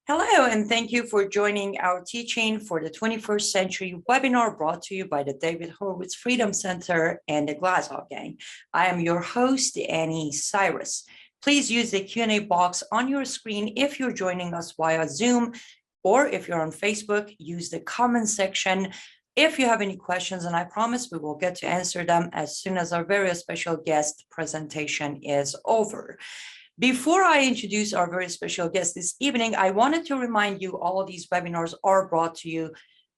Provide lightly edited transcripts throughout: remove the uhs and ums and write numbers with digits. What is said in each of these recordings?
Hello, and thank you for joining our teaching for the 21st Century webinar brought to you by the David Horowitz Freedom Center and the Glazov Gang. I am your host, Annie Cyrus. Please use the Q&A box on your screen if you're joining us via Zoom, or if you're on Facebook, use the comment section if you have any questions, and I promise we will get to answer them as soon as our very special guest presentation is over. Before I introduce our very special guest this evening, I wanted to remind you all of these webinars are brought to you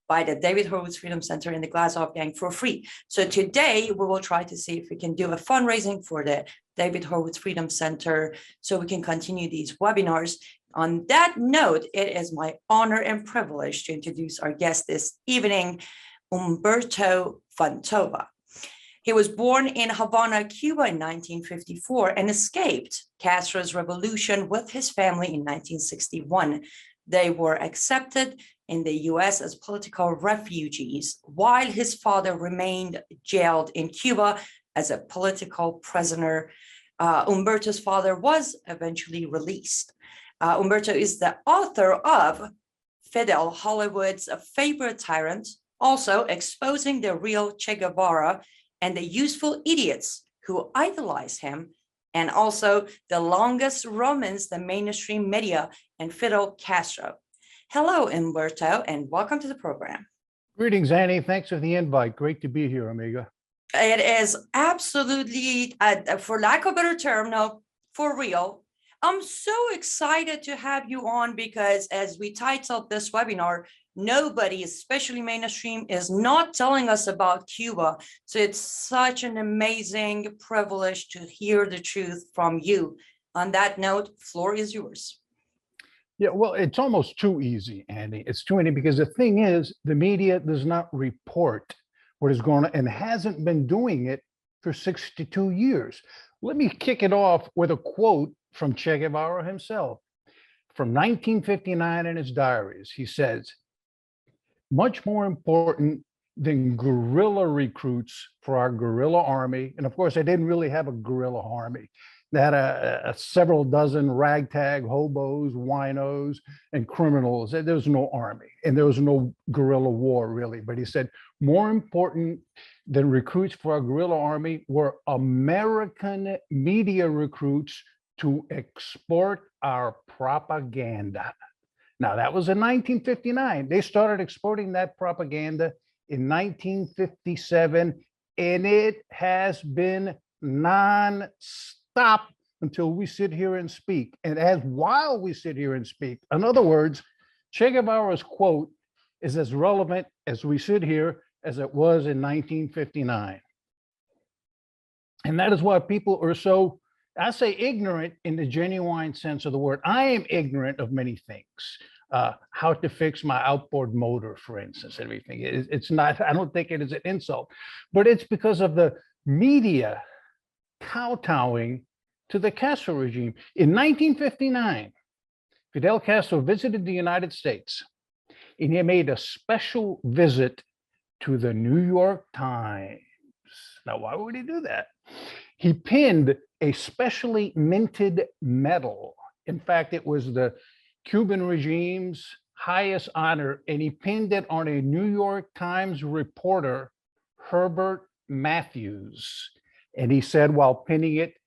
by the David Horowitz Freedom Center and the Glazov Gang for free. So today we will try to see if we can do a fundraising for the David Horowitz Freedom Center so we can continue these webinars. On that note, it is my honor and privilege to introduce our guest this evening, Humberto Fontova. He was born in Havana, Cuba in 1954 and escaped Castro's revolution with his family in 1961. They were accepted in the US as political refugees, while his father remained jailed in Cuba as a political prisoner. Humberto's father was eventually released. Humberto is the author of Fidel, Hollywood's Favorite Tyrant, also exposing the real Che Guevara and the useful idiots who idolize him, and also The Longest Romance, the Mainstream Media, and Fidel Castro. Hello, Humberto, and welcome to the program. Greetings, Annie. Thanks for the invite. Great to be here, amiga. It is absolutely, for lack of a better term, no, for real. I'm so excited to have you on because as we titled this webinar, nobody, especially mainstream, is not telling us about Cuba. So it's such an amazing privilege to hear the truth from you. On that note, floor is yours. Yeah, well, it's almost too easy, Andy. It's too easy because the thing is, the media does not report what is going on and hasn't been doing it for 62 years. Let me kick it off with a quote from Che Guevara himself. From 1959 in his diaries, he says, "Much more important than guerrilla recruits for our guerrilla army," and of course, they didn't really have a guerrilla army. They had several dozen ragtag hobos, winos, and criminals. There was no army, and there was no guerrilla war, really. But he said, more important than recruits for our guerrilla army were American media recruits to export our propaganda. Now, that was in 1959. They started exporting that propaganda in 1957, and it has been non-stop until we sit here and speak. And while we sit here and speak, in other words, Che Guevara's quote is as relevant as we sit here as it was in 1959. And that is why people are so, I say ignorant in the genuine sense of the word. I am ignorant of many things. How to fix my outboard motor, for instance, everything. It's not, I don't think it is an insult, but it's because of the media kowtowing to the Castro regime. In 1959, Fidel Castro visited the United States, and he made a special visit to the New York Times. Now, why would he do that? He pinned a specially minted medal. In fact, it was the Cuban regime's highest honor, and he pinned it on a New York Times reporter, Herbert Matthews. And he said while pinning it,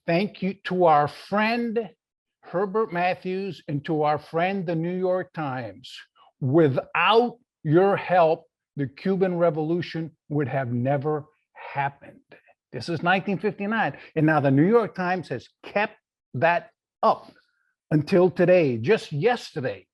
"Thank you to our friend, Herbert Matthews, and to our friend, the New York Times. Without your help, the Cuban Revolution would have never happened." This is 1959. And now the New York Times has kept that up until today. Just yesterday,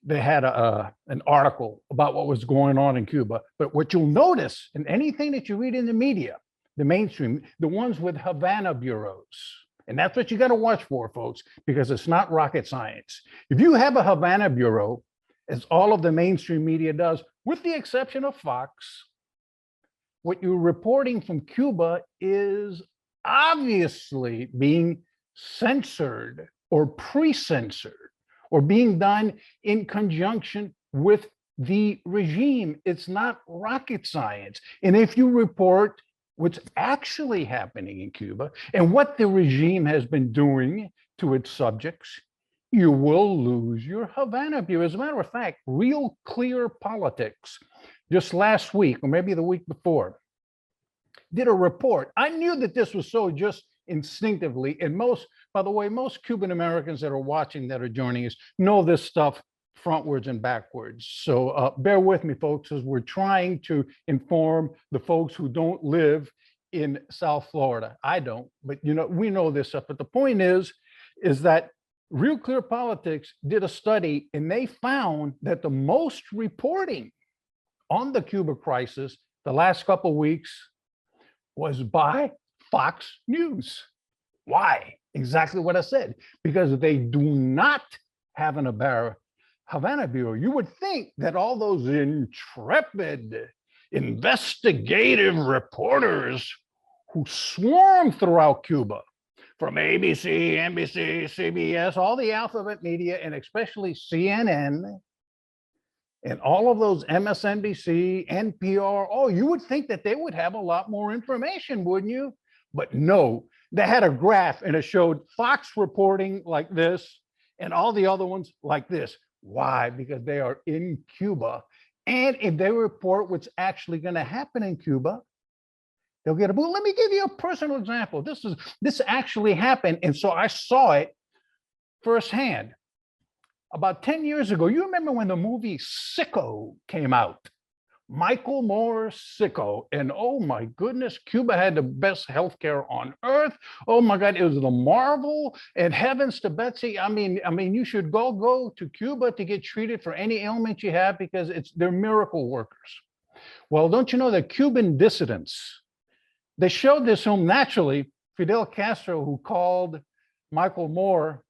they had an article about what was going on in Cuba. But what you'll notice in anything that you read in the media, the mainstream, the ones with Havana bureaus, and that's what you got to watch for, folks, because it's not rocket science. If you have a Havana bureau, as all of the mainstream media does, with the exception of Fox, what you're reporting from Cuba is obviously being censored or pre-censored or being done in conjunction with the regime. It's not rocket science. And if you report what's actually happening in Cuba and what the regime has been doing to its subjects, you will lose your Havana Bureau. As a matter of fact, Real Clear Politics, just last week, or maybe the week before, did a report. I knew that this was so just instinctively, and most, by the way, most Cuban Americans that are watching, that are joining us, know this stuff frontwards and backwards. So bear with me, folks, as we're trying to inform the folks who don't live in South Florida. I don't, but we know this stuff. But the point is that Real Clear Politics did a study, and they found that the most reporting on the Cuba crisis the last couple of weeks was by Fox News. Why? Exactly what I said. Because they do not have an Havana Bureau. You would think that all those intrepid investigative reporters who swarm throughout Cuba, from ABC, NBC, CBS, all the alphabet media, and especially CNN, and all of those MSNBC, NPR, oh, you would think that they would have a lot more information, wouldn't you? But no, they had a graph and it showed Fox reporting like this and all the other ones like this. Why? Because they are in Cuba. And if they report what's actually going to happen in Cuba, they'll get a boo. Let me give you a personal example. This actually happened. And so I saw it firsthand. About 10 years ago, you remember when the movie Sicko came out? Michael Moore's Sicko. And oh my goodness, Cuba had the best healthcare on earth. Oh my God, it was the marvel, and heavens to Betsy. I mean, you should go to Cuba to get treated for any ailment you have, because they're miracle workers. Well, don't you know that Cuban dissidents, they showed this film naturally. Fidel Castro, who called Michael Moore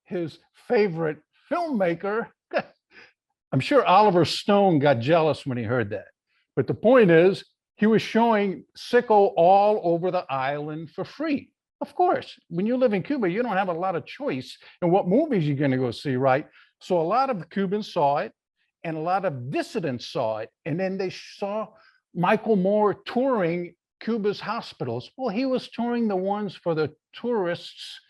his favorite filmmaker. I'm sure Oliver Stone got jealous when he heard that. But the point is, he was showing Sicko all over the island for free. Of course, when you live in Cuba, you don't have a lot of choice in what movies you're going to go see, right? So a lot of Cubans saw it, and a lot of dissidents saw it. And then they saw Michael Moore touring Cuba's hospitals. Well, he was touring the ones for the tourists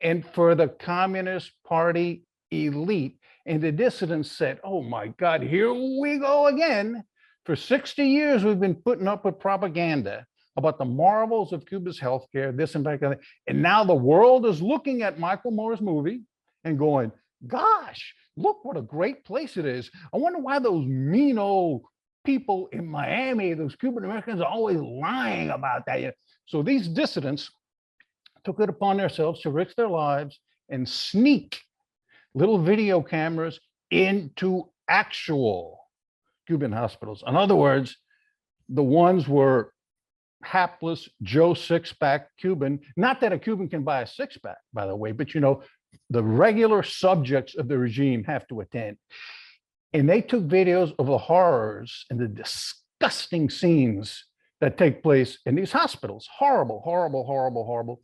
and for the Communist Party elite. And the dissidents said, oh my God, here we go again. For 60 years, we've been putting up with propaganda about the marvels of Cuba's healthcare, this and that. And now the world is looking at Michael Moore's movie and going, gosh, look what a great place it is. I wonder why those mean old people in Miami, those Cuban Americans, are always lying about that. So these dissidents took it upon themselves to risk their lives and sneak little video cameras into actual Cuban hospitals. In other words, the ones were hapless Joe six-pack Cuban. Not that a Cuban can buy a six-pack, by the way, but the regular subjects of the regime have to attend. And they took videos of the horrors and the disgusting scenes that take place in these hospitals. Horrible, horrible, horrible, horrible.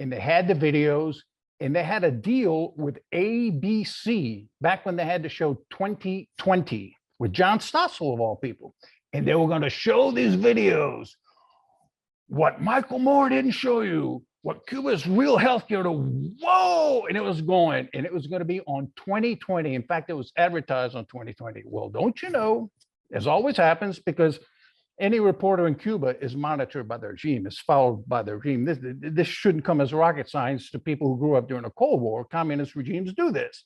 And they had the videos, and they had a deal with ABC back when they had to show 2020 with John Stossel, of all people. And they were going to show these videos. What Michael Moore didn't show you, what Cuba's real healthcare to, whoa, and it was going, and it was going to be on 2020. In fact, it was advertised on 2020. Well, don't you know, as always happens, because any reporter in Cuba is monitored by the regime, is followed by the regime. This shouldn't come as rocket science to people who grew up during the Cold War. Communist regimes do this.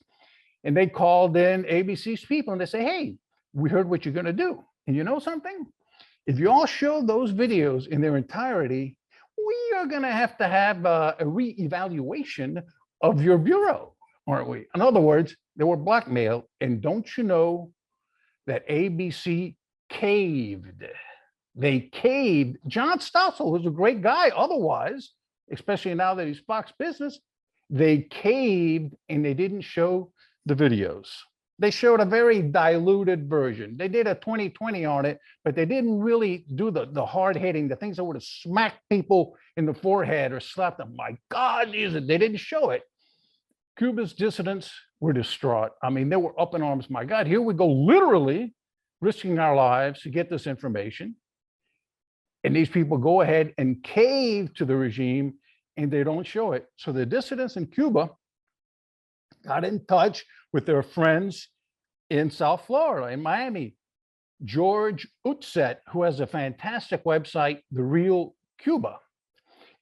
And they called in ABC's people and they say, hey, we heard what you're going to do. And you know something? If you all show those videos in their entirety, we are going to have a reevaluation of your bureau, aren't we? In other words, they were blackmailed. And don't you know that ABC caved? They caved. John Stossel was a great guy otherwise, especially now that he's Fox Business. They caved and they didn't show the videos. They showed a very diluted version. They did a 2020 on it, but they didn't really do the hard hitting, the things that would have smacked people in the forehead or slapped them. My God, they didn't show it. Cuba's dissidents were distraught. I mean, they were up in arms. My God, here we go, literally risking our lives to get this information. And these people go ahead and cave to the regime, and they don't show it. So the dissidents in Cuba, got in touch with their friends in South Florida, in Miami. George Utset, who has a fantastic website, The Real Cuba.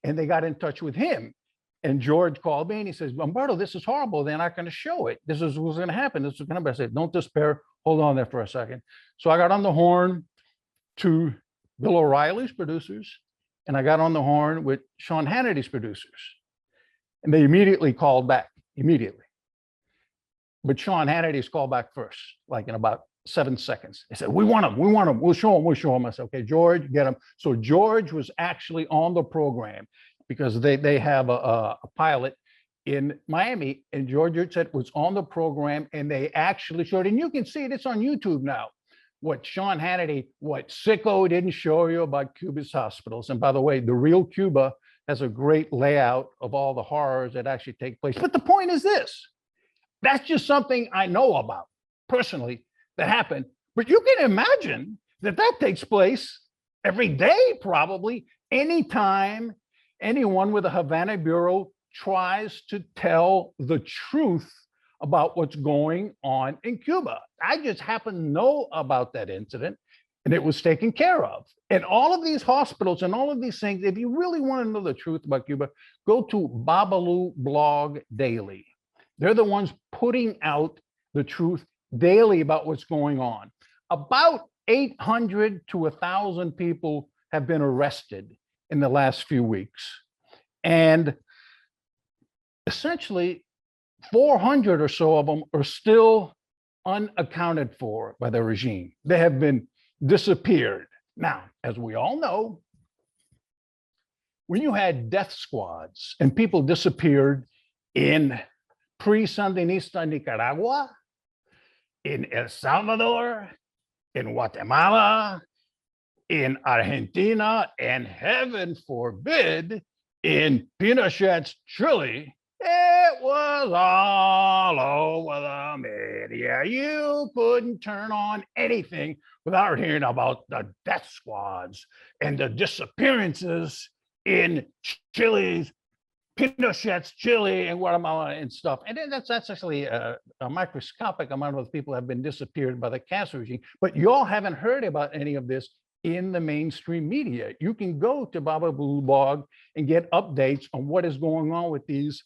And they got in touch with him. And George called me and he says, Humberto, this is horrible. They're not going to show it. This is what's going to happen. This is going to happen. I said, don't despair. Hold on there for a second. So I got on the horn to Bill O'Reilly's producers, and I got on the horn with Sean Hannity's producers. And they immediately called back, immediately. But Sean Hannity's called back first, like in about 7 seconds. They said, we want him, we'll show him. I said, okay, George, get him. So George was actually on the program because they have a pilot in Miami, and George Utset was on the program, and they actually showed, and you can see it, it's on YouTube now, what Sean Hannity, what Sicko didn't show you about Cuba's hospitals. And by the way, The Real Cuba has a great layout of all the horrors that actually take place. But the point is this, that's just something I know about personally that happened. But you can imagine that takes place every day, probably, anytime anyone with a Havana bureau tries to tell the truth about what's going on in Cuba. I just happen to know about that incident, and it was taken care of. And all of these hospitals and all of these things, if you really want to know the truth about Cuba, go to Babalu Blog Daily. They're the ones putting out the truth daily about what's going on. About 800 to 1,000 people have been arrested in the last few weeks. And essentially 400 or so of them are still unaccounted for by the regime. They have been disappeared. Now, as we all know, when you had death squads and people disappeared in pre-Sandinista Nicaragua, in El Salvador, in Guatemala, in Argentina, and heaven forbid, in Pinochet's Chile, it was all over the media. You couldn't turn on anything without hearing about the death squads and the disappearances in Chile's, Pinochet's Chile and Guatemala and stuff. And then that's actually a microscopic amount of people have been disappeared by the Castro regime. But y'all haven't heard about any of this in the mainstream media. You can go to Baba Blue Blog and get updates on what is going on with these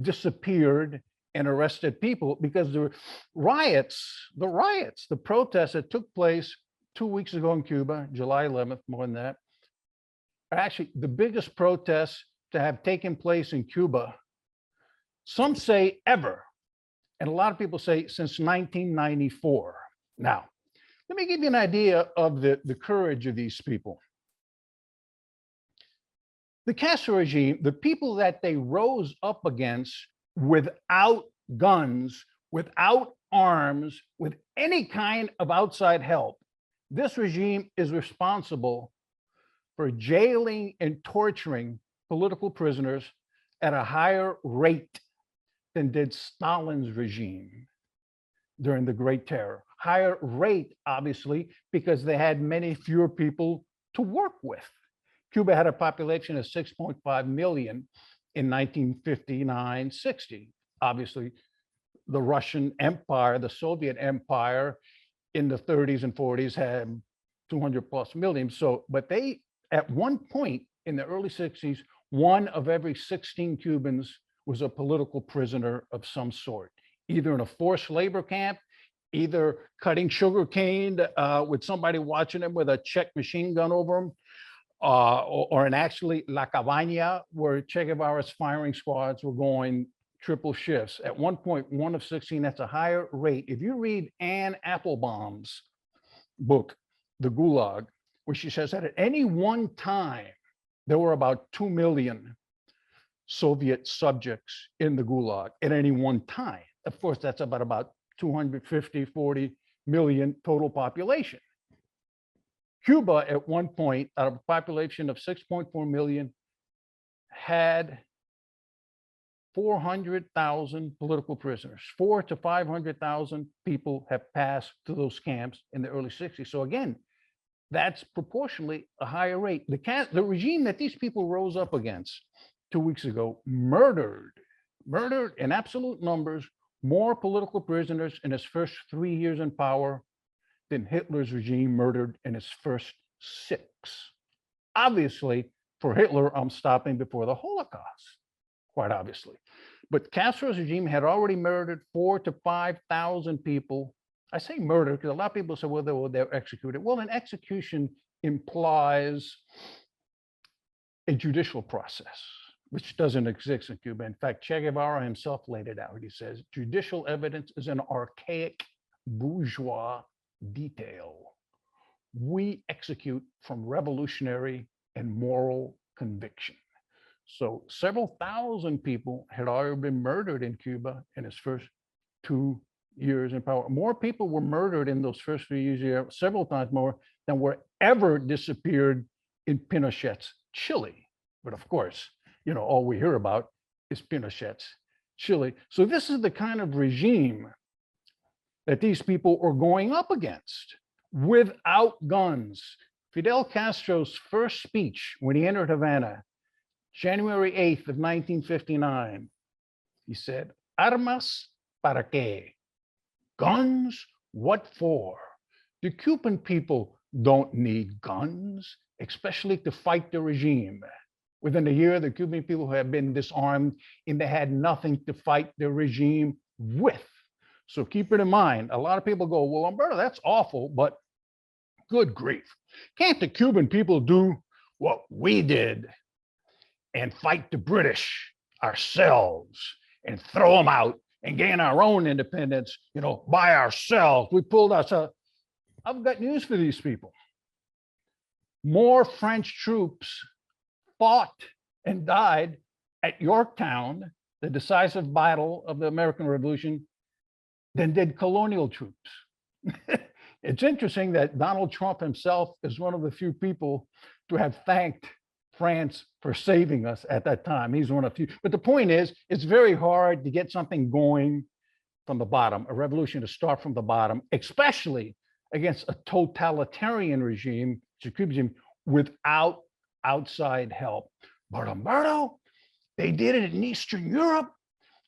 disappeared and arrested people, because the protests that took place 2 weeks ago in Cuba, July 11th, more than that, are actually the biggest protests to have taken place in Cuba, some say ever, and a lot of people say since 1994. Now, let me give you an idea of the courage of these people. The Castro regime, the people that they rose up against without guns, without arms, with any kind of outside help, this regime is responsible for jailing and torturing political prisoners at a higher rate than did Stalin's regime during the Great Terror. Higher rate, obviously, because they had many fewer people to work with. Cuba had a population of 6.5 million in 1959-60. Obviously, the Russian Empire, the Soviet Empire in the 30s and 40s had 200 plus million. So, but they, at one point in the early 60s, 1 of every 16 Cubans was a political prisoner of some sort, either in a forced labor camp, either cutting sugar cane with somebody watching them with a Czech machine gun over them, or in actually La Cabaña, where Che Guevara's firing squads were going triple shifts. At one point, 1 of 16, that's a higher rate. If you read Anne Applebaum's book, The Gulag, where she says that at any one time, there were about 2 million Soviet subjects in the Gulag at any one time. Of course, that's about 250, 40 million total population. Cuba, at one point, out of a population of 6.4 million, had 400,000 political prisoners. 400,000 to 500,000 people have passed through those camps in the early 60s. So again, that's proportionally a higher rate. The regime that these people rose up against 2 weeks ago murdered in absolute numbers more political prisoners in his first 3 years in power than Hitler's regime murdered in its first 6. Obviously, for Hitler, I'm stopping before the Holocaust, quite obviously. But Castro's regime had already murdered 4,000 to 5,000 people. I say murder because a lot of people say, well, they're executed. Well, an execution implies a judicial process, which doesn't exist in Cuba. In fact, Che Guevara himself laid it out. He says, judicial evidence is an archaic bourgeois detail. We execute from revolutionary and moral conviction. So several thousand people had already been murdered in Cuba in its first 2 years in power. More people were murdered in those first 3 years, several times more than were ever disappeared in Pinochet's Chile. But of course, all we hear about is Pinochet's Chile. So this is the kind of regime that these people are going up against without guns. Fidel Castro's first speech when he entered Havana, January 8th of 1959, he said, "Armas para qué? Guns, what for? The Cuban people don't need guns, especially to fight the regime." Within a year, the Cuban people had been disarmed and they had nothing to fight the regime with. So keep it in mind. A lot of people go, well, Humberto, that's awful, but good grief. Can't the Cuban people do what we did and fight the British ourselves and throw them out and gain our own independence, by ourselves? We pulled ourselves. I've got news for these people. More French troops fought and died at Yorktown, the decisive battle of the American Revolution, than did colonial troops. It's interesting that Donald Trump himself is one of the few people to have thanked France for saving us at that time. He's one of few. But the point is, it's very hard to get something going from the bottom, a revolution to start from the bottom, especially against a totalitarian regime, without outside help. But Humberto, they did it in Eastern Europe,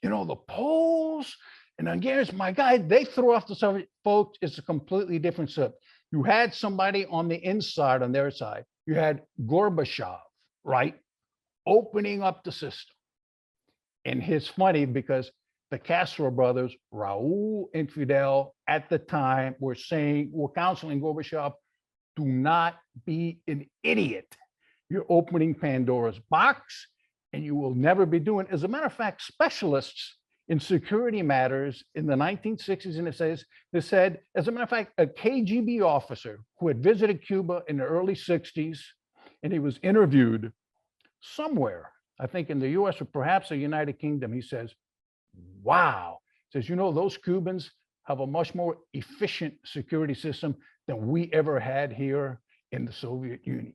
the Poles and Hungarians, my guy, they threw off the Soviet. Folks, it's a completely different stuff. You had somebody on the inside, on their side. You had Gorbachev, right, opening up the system. And it's funny because the Castro brothers, Raul and Fidel, at the time were counseling Gorbachev, do not be an idiot. You're opening Pandora's box and you will never be doing. As a matter of fact, specialists in security matters in the 1960s, and they said, as a matter of fact, a KGB officer who had visited Cuba in the early 60s, and he was interviewed somewhere, I think in the US or perhaps the United Kingdom, he says, wow, says, those Cubans have a much more efficient security system than we ever had here in the Soviet Union.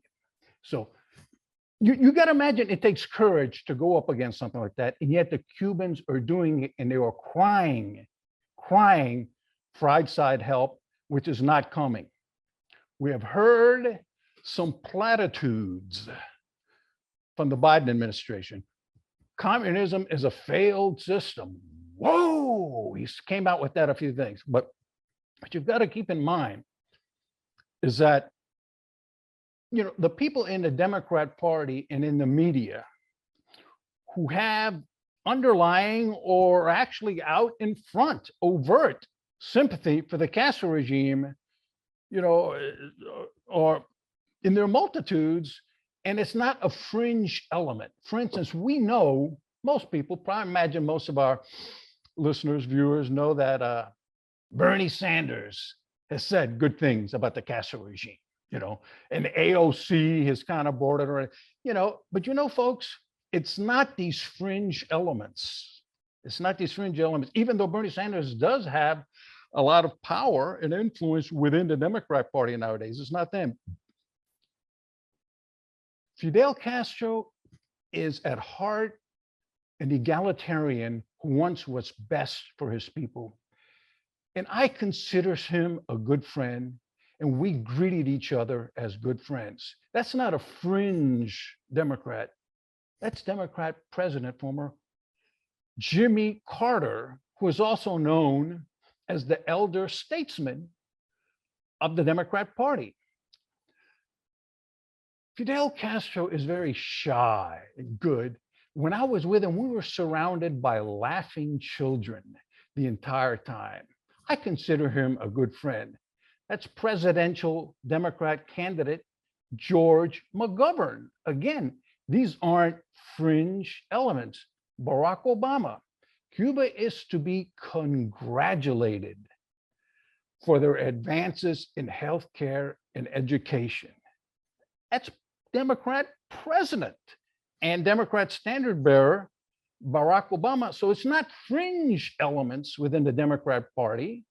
So you got to imagine it takes courage to go up against something like that. And yet the Cubans are doing it and they are crying for outside help, which is not coming. We have heard some platitudes from the Biden administration. Communism is a failed system. Whoa, he came out with that a few things. But what you've got to keep in mind is that the people in the Democrat Party and in the media who have underlying or actually out in front, overt sympathy for the Castro regime, or in their multitudes, and it's not a fringe element. For instance, we know, most people, probably imagine most of our listeners, viewers know that Bernie Sanders has said good things about the Castro regime. And the AOC has kind of bordered, but folks, it's not these fringe elements. It's not these fringe elements, even though Bernie Sanders does have a lot of power and influence within the Democrat Party nowadays. It's not them. Fidel Castro is at heart an egalitarian who wants what's best for his people. And I consider him a good friend. And we greeted each other as good friends. That's not a fringe Democrat. That's Democrat President, former Jimmy Carter, who is also known as the elder statesman of the Democrat Party. Fidel Castro is very shy and good. When I was with him, we were surrounded by laughing children the entire time. I consider him a good friend. That's presidential Democrat candidate George McGovern. Again, these aren't fringe elements. Barack Obama. Cuba is to be congratulated for their advances in healthcare and education. That's Democrat president and Democrat standard bearer, Barack Obama. So it's not fringe elements within the Democrat Party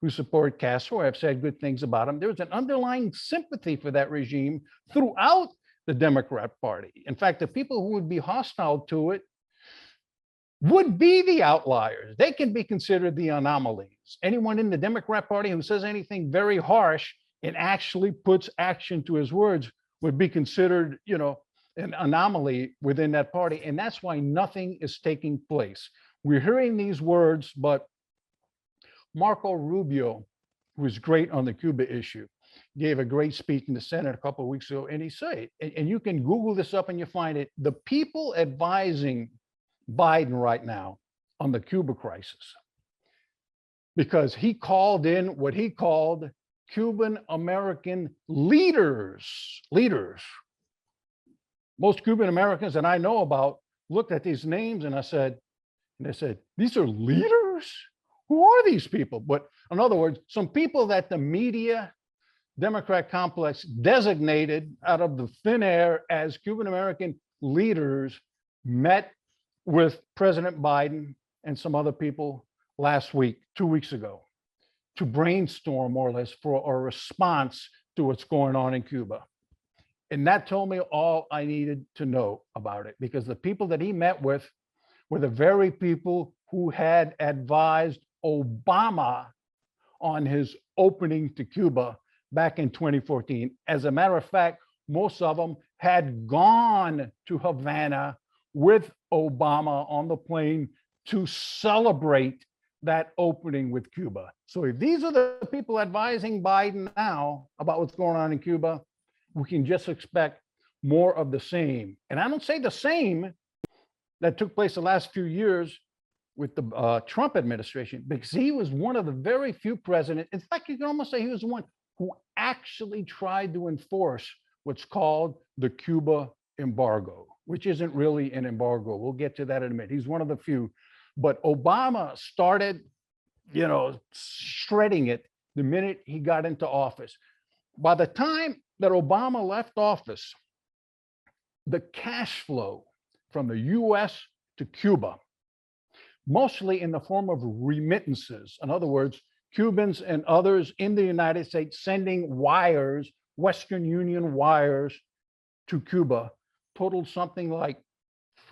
who support Castro. I've said good things about him. There's an underlying sympathy for that regime throughout the Democrat Party. In fact, the people who would be hostile to it would be the outliers. They can be considered the anomalies. Anyone in the Democrat Party who says anything very harsh and actually puts action to his words would be considered, an anomaly within that party. And that's why nothing is taking place. We're hearing these words, but Marco Rubio, who was great on the Cuba issue, gave a great speech in the Senate a couple of weeks ago, and he said, and you can Google this up and you find it, the people advising Biden right now on the Cuba crisis, because he called in what he called Cuban American leaders. Most Cuban Americans that I know about looked at these names and they said, these are leaders? Who are these people? But in other words, some people that the media Democrat complex designated out of the thin air as Cuban American leaders met with President Biden and some other people last week, 2 weeks ago, to brainstorm more or less for a response to what's going on in Cuba. And that told me all I needed to know about it, because the people that he met with were the very people who had advised Obama on his opening to Cuba back in 2014. As a matter of fact, most of them had gone to Havana with Obama on the plane to celebrate that opening with Cuba. So if these are the people advising Biden now about what's going on in Cuba, we can just expect more of the same. And I don't say the same that took place the last few years with the Trump administration, because he was one of the very few presidents. In fact, you can almost say he was the one who actually tried to enforce what's called the Cuba embargo, which isn't really an embargo. We'll get to that in a minute. He's one of the few. But Obama started, shredding it the minute he got into office. By the time that Obama left office, the cash flow from the US to Cuba, mostly in the form of remittances, in other words, Cubans and others in the United States sending wires, Western Union wires to Cuba, totaled something like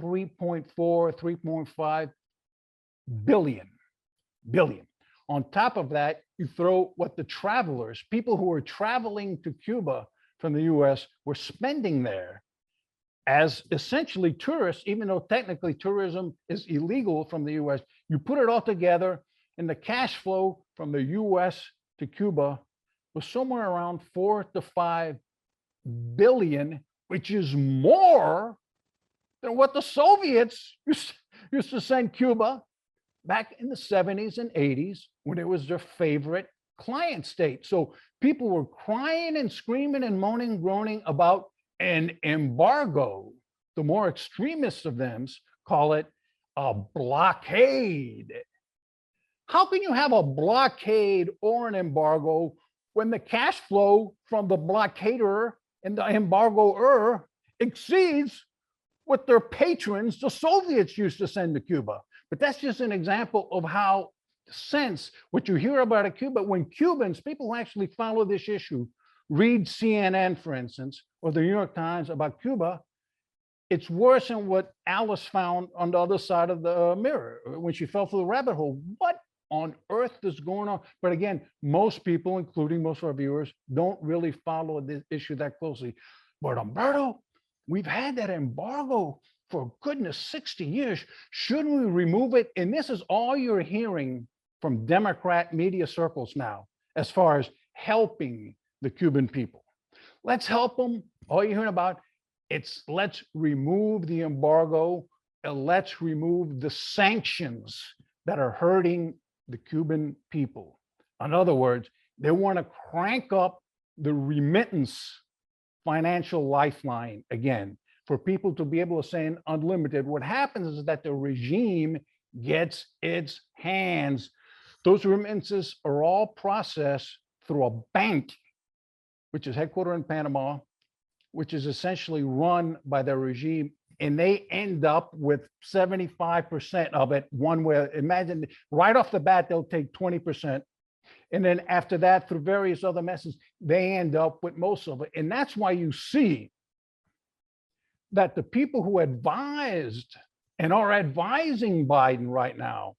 3.4, 3.5 billion. On top of that, you throw what the travelers, people who were traveling to Cuba from the US, were spending there as essentially tourists, even though technically tourism is illegal from the US. You put it all together, and the cash flow from the US to Cuba was somewhere around 4 to 5 billion, which is more than what the Soviets used to send Cuba back in the 70s and 80s, when it was their favorite client state. So people were crying and screaming and moaning, groaning about an embargo. The more extremists of them call it a blockade. How can you have a blockade or an embargo when the cash flow from the blockader and the embargoer exceeds what their patrons, the Soviets, used to send to Cuba? But that's just an example of how what you hear about Cuba, when Cubans, people who actually follow this issue, read CNN, for instance, or the New York Times about Cuba, it's worse than what Alice found on the other side of the mirror when she fell through the rabbit hole. What on earth is going on? But again, most people, including most of our viewers, don't really follow this issue that closely. But Humberto, we've had that embargo for goodness, 60 years. Shouldn't we remove it? And this is all you're hearing from Democrat media circles now, as far as helping the Cuban people. Let's help them. All you're hearing about, it's let's remove the embargo and let's remove the sanctions that are hurting the Cuban people. In other words, they want to crank up the remittance financial lifeline again for people to be able to send unlimited. What happens is that the regime gets its hands. Those remittances are all processed through a bank, which is headquartered in Panama, which is essentially run by the regime, and they end up with 75% of it one way. Imagine right off the bat, they'll take 20%. And then after that, through various other methods, they end up with most of it. And that's why you see that the people who advised and are advising Biden right now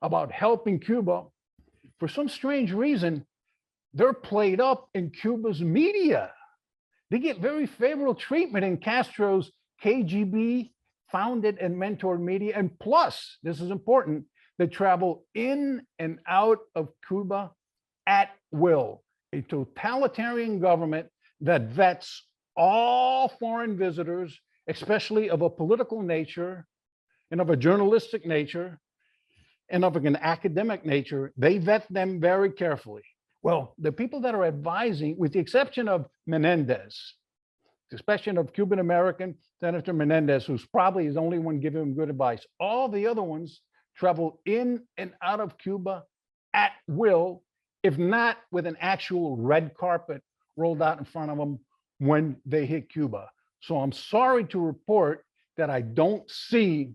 about helping Cuba, for some strange reason, they're played up in Cuba's media. They get very favorable treatment in Castro's KGB founded and mentored media. And plus, this is important, they travel in and out of Cuba at will, a totalitarian government that vets all foreign visitors, especially of a political nature and of a journalistic nature and of an academic nature. They vet them very carefully. Well, the people that are advising, with the exception of Menendez, the exception of Cuban-American Senator Menendez, who's probably the only one giving him good advice, all the other ones travel in and out of Cuba at will, if not with an actual red carpet rolled out in front of them when they hit Cuba. So I'm sorry to report that I don't see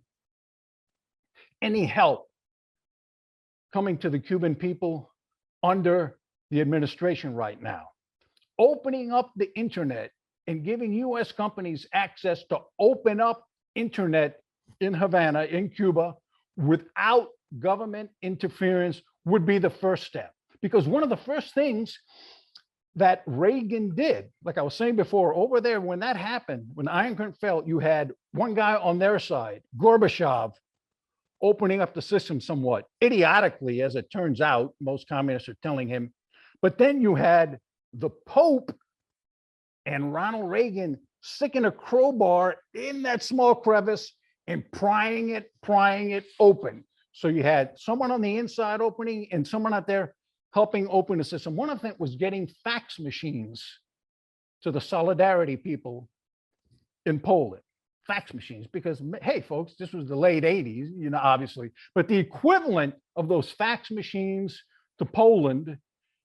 any help coming to the Cuban people under the administration right now. Opening up the internet and giving US companies access to open up internet in Havana, in Cuba, without government interference would be the first step. Because one of the first things that Reagan did, like I was saying before, over there, when that happened, when the Iron Curtain fell, you had one guy on their side, Gorbachev, opening up the system somewhat, idiotically, as it turns out, most communists are telling him. But then you had the Pope and Ronald Reagan sticking a crowbar in that small crevice and prying it open. So you had someone on the inside opening and someone out there helping open the system. One of them was getting fax machines to the Solidarity people in Poland. Fax machines, because hey, folks, this was the late 80s, you know, obviously, but the equivalent of those fax machines to Poland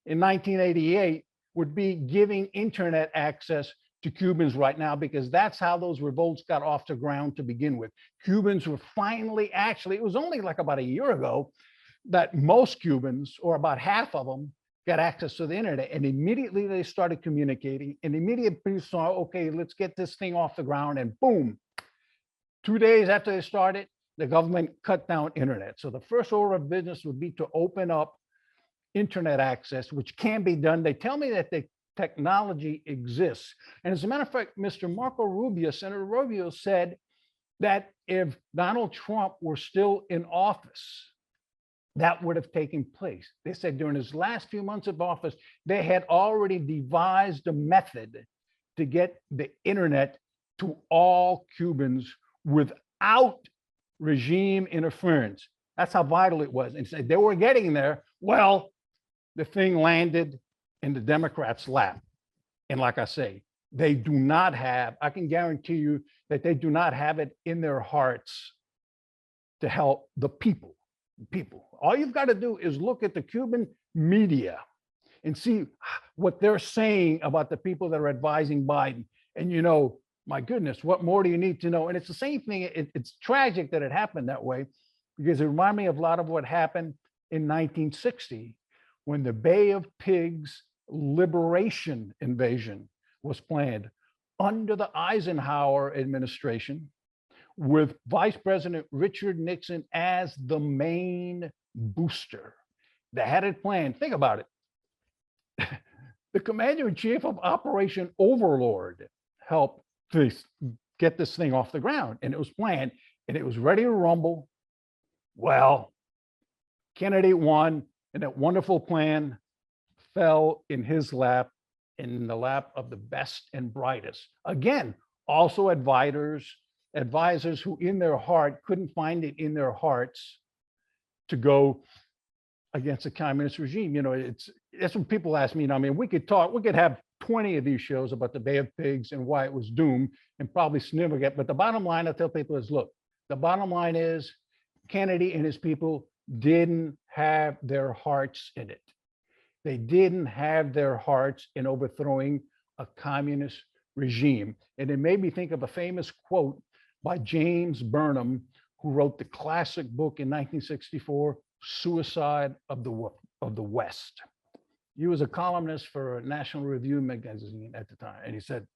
in 1988 would be giving internet access to Cubans right now, because that's how those revolts got off the ground to begin with. Cubans were finally, actually, it was only like about a year ago that most Cubans, or about half of them, got access to the internet, and immediately they started communicating, and immediately saw, okay, let's get this thing off the ground, and boom, 2 days after they started, the government cut down internet. So the first order of business would be to open up internet access, which can be done. They tell me that the technology exists. And as a matter of fact, Mr. Marco Rubio, Senator Rubio, said that if Donald Trump were still in office, that would have taken place. They said during his last few months of office, they had already devised a method to get the internet to all Cubans without regime interference. That's how vital it was. And said they were getting there. Well, the thing landed in the Democrats' lap. And like I say, they do not have, I can guarantee you that they do not have it in their hearts to help the people. All you've got to do is look at the Cuban media and see what they're saying about the people that are advising Biden. And you know, my goodness, what more do you need to know? And it's the same thing. It's tragic that it happened that way, because it reminded me of a lot of what happened in 1960 when the Bay of Pigs liberation invasion was planned under the Eisenhower administration, with Vice President Richard Nixon as the main booster. They had it planned. Think about it. The commander in chief of Operation Overlord helped this get this thing off the ground. And it was planned and it was ready to rumble. Well, Kennedy won, and that wonderful plan fell in his lap, in the lap of the best and brightest. Again, also advisors who in their heart couldn't find it in their hearts to go against a communist regime. You know, that's when people ask me, you know, I mean, we could have 20 of these shows about the Bay of Pigs and why it was doomed and probably significant. But the bottom line I tell people is, look, the bottom line is Kennedy and his people didn't have their hearts in it. They didn't have their hearts in overthrowing a communist regime. And it made me think of a famous quote by James Burnham, who wrote the classic book in 1964, Suicide of the West. He was a columnist for National Review magazine at the time. And he said,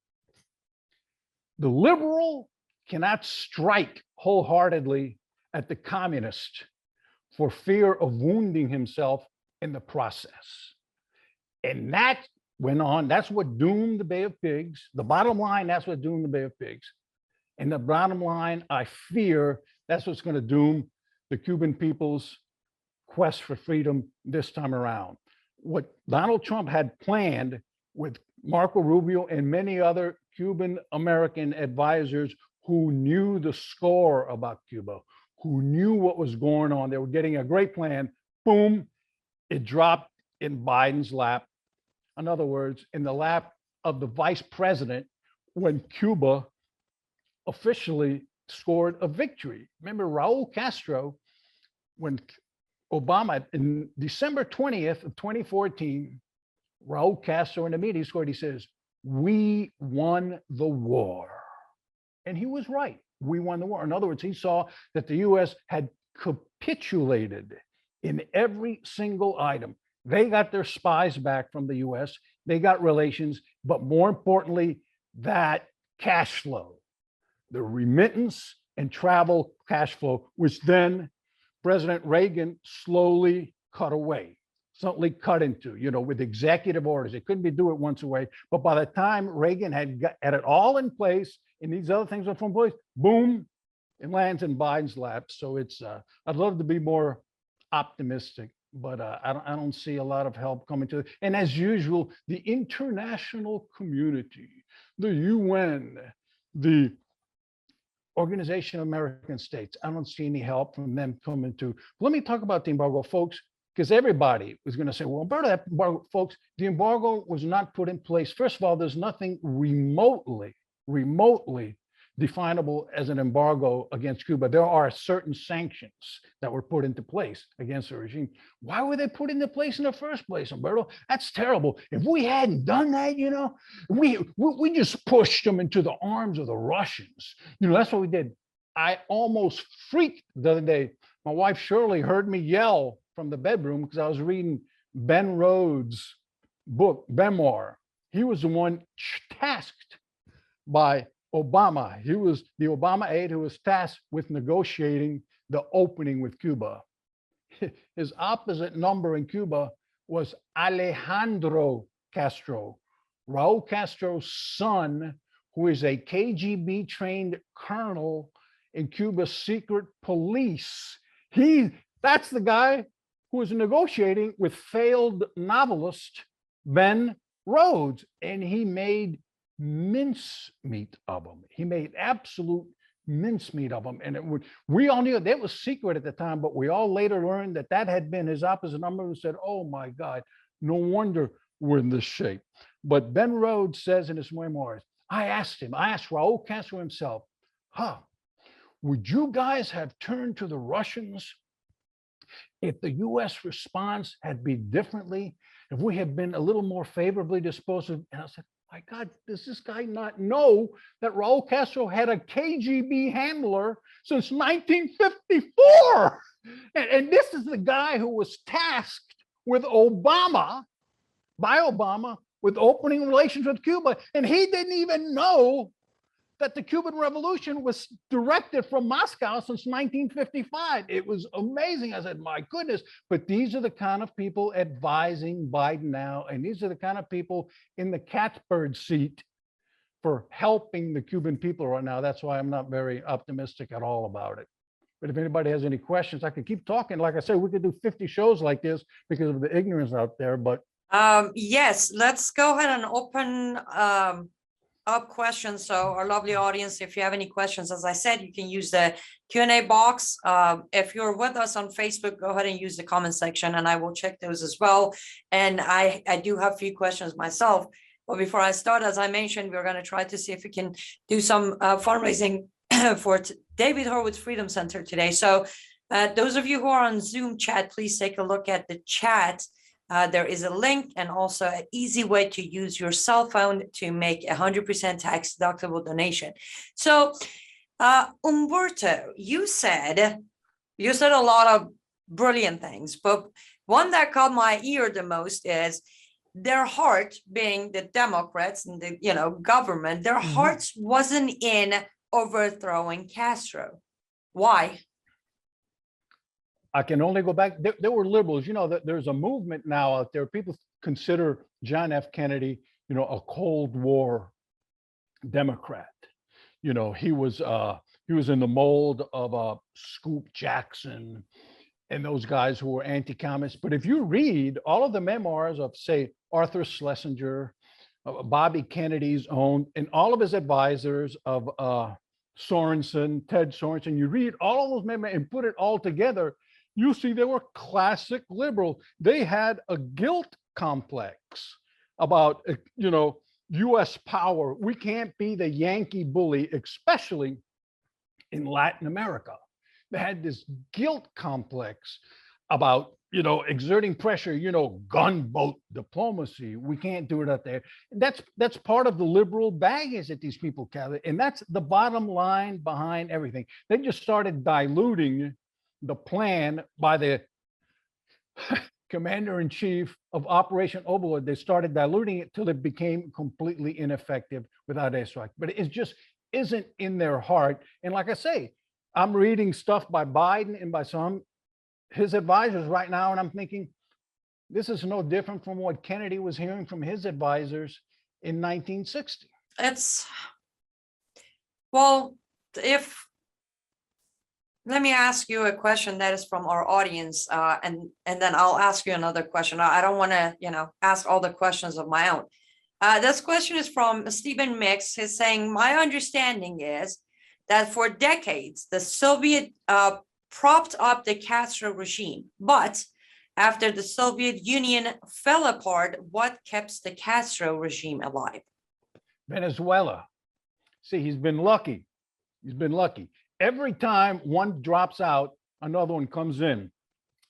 the liberal cannot strike wholeheartedly at the communist for fear of wounding himself in the process. And that went on. That's what doomed the Bay of Pigs. The bottom line, that's what doomed the Bay of Pigs. And the bottom line, I fear that's what's going to doom the Cuban people's quest for freedom this time around. What Donald Trump had planned with Marco Rubio and many other Cuban American advisors who knew the score about Cuba, who knew what was going on. They were getting a great plan. Boom, it dropped in Biden's lap. In other words, in the lap of the vice president when Cuba officially scored a victory. Remember Raul Castro, when Obama, in December 20th of 2014, Raul Castro in the media scored, he says, "We won the war." And he was right. We won the war. In other words, he saw that the US had capitulated in every single item. They got their spies back from the US, they got relations, but more importantly, that cash flow, the remittance and travel cash flow, which then President Reagan slowly cut away, suddenly cut into, you know, with executive orders. It couldn't be do it once away. But by the time Reagan had it all in place and these other things were from place, boom, it lands in Biden's lap. So it's, I'd love to be more optimistic, but I don't see a lot of help coming to it. And as usual, the international community, the UN, the Organization of American States, I don't see any help from them coming to. Let me talk about the embargo, folks, because everybody was going to say, well, Humberto, that embargo, folks, the embargo was not put in place. First of all, there's nothing remotely definable as an embargo against Cuba. There are certain sanctions that were put into place against the regime. Why were they put into place in the first place, Humberto? That's terrible. If we hadn't done that, you know, we just pushed them into the arms of the Russians. You know, that's what we did. I almost freaked the other day. My wife Shirley heard me yell from the bedroom because I was reading Ben Rhodes' book, memoir. He was the one tasked by Obama. He was the Obama aide who was tasked with negotiating the opening with Cuba. His opposite number in Cuba was Alejandro Castro, Raul Castro's son, who is a KGB trained colonel in Cuba's secret police. That's the guy who was negotiating with failed novelist Ben Rhodes, and he made mincemeat of him. He made absolute mincemeat of him. And we all knew that was secret at the time, but we all later learned that that had been his opposite number who said, oh my God, no wonder we're in this shape. But Ben Rhodes says in his memoirs, I asked Raul Castro himself, would you guys have turned to the Russians if the US response had been differently, if we had been a little more favorably disposed of? And I said, my God, does this guy not know that Raul Castro had a KGB handler since 1954? And this is the guy who was tasked with by Obama, with opening relations with Cuba. And he didn't even know that the Cuban Revolution was directed from Moscow since 1955. It was amazing. I said, my goodness, but these are the kind of people advising Biden now. And these are the kind of people in the catbird seat for helping the Cuban people right now. That's why I'm not very optimistic at all about it. But if anybody has any questions, I could keep talking. Like I said, we could do 50 shows like this because of the ignorance out there. But yes, let's go ahead and open up questions. So our lovely audience, if you have any questions, as I said, you can use the Q&A box. If you're with us on Facebook, go ahead and use the comment section and I will check those as well. And I do have a few questions myself. But before I start, as I mentioned, we're going to try to see if we can do some fundraising for David Horowitz Freedom Center today. So those of you who are on Zoom chat, please take a look at the chat. There is a link and also an easy way to use your cell phone to make 100% tax deductible donation. So Humberto, you said a lot of brilliant things, but one that caught my ear the most is their heart, being the Democrats and the government, their hearts wasn't in overthrowing Castro. Why? I can only go back. There were liberals. There's a movement now out there. People consider John F. Kennedy, a Cold War Democrat. He was in the mold of Scoop Jackson and those guys who were anti-communist. But if you read all of the memoirs of, say, Arthur Schlesinger, Bobby Kennedy's own, and all of his advisors of Ted Sorensen, you read all of those memoirs and put it all together, you see they were classic liberal. They had a guilt complex about, U.S. power. We can't be the Yankee bully, especially in Latin America. They had this guilt complex about, exerting pressure, gunboat diplomacy. We can't do it out there. That's part of the liberal baggage that these people carry. And that's the bottom line behind everything. They just started diluting the plan by the commander-in-chief of Operation Overlord. They started diluting it till it became completely ineffective without airstrike. But it just isn't in their heart. And like I say, I'm reading stuff by Biden and by some his advisors right now, and I'm thinking, this is no different from what Kennedy was hearing from his advisors in 1960. Let me ask you a question that is from our audience, and then I'll ask you another question. I don't want to, ask all the questions of my own. This question is from Stephen Mix. He's saying, my understanding is that for decades, the Soviet propped up the Castro regime, but after the Soviet Union fell apart, what keeps the Castro regime alive? Venezuela. See, he's been lucky. Every time one drops out, another one comes in.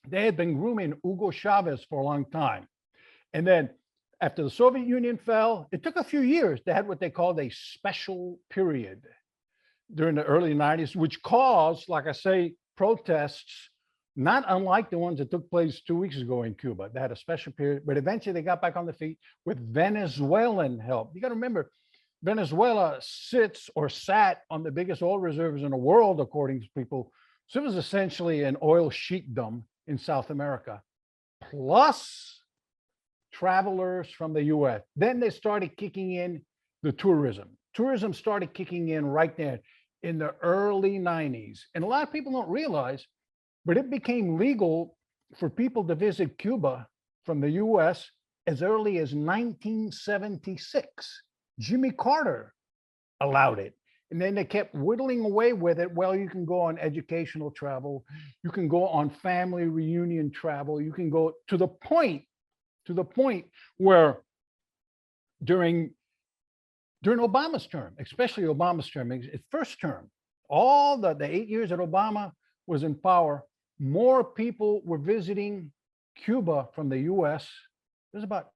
They had been grooming Hugo Chavez for a long time. And then after the Soviet Union fell, it took a few years. They had what they called a special period during the early 90s, which caused, like I say, protests, not unlike the ones that took place 2 weeks ago in Cuba. They had a special period, but eventually they got back on their feet with Venezuelan help. You got to remember, Venezuela sat on the biggest oil reserves in the world, according to people. So it was essentially an oil sheikdom in South America, plus travelers from the US. Then they started kicking in the tourism. Tourism started kicking in right there in the early 90s. And a lot of people don't realize, but it became legal for people to visit Cuba from the US as early as 1976. Jimmy Carter allowed it. And then they kept whittling away with it. Well, you can go on educational travel. You can go on family reunion travel. You can go to the point where during Obama's term, especially Obama's term, his first term, all the 8 years that Obama was in power, more people were visiting Cuba from the US. There's about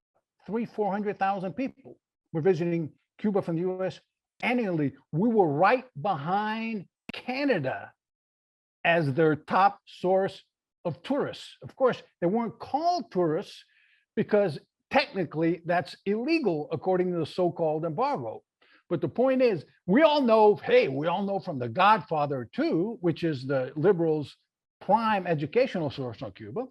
400,000 people were visiting Cuba from the US annually. We were right behind Canada as their top source of tourists. Of course, they weren't called tourists because technically that's illegal according to the so-called embargo. But the point is, we all know from The Godfather 2, which is the liberals' prime educational source on Cuba,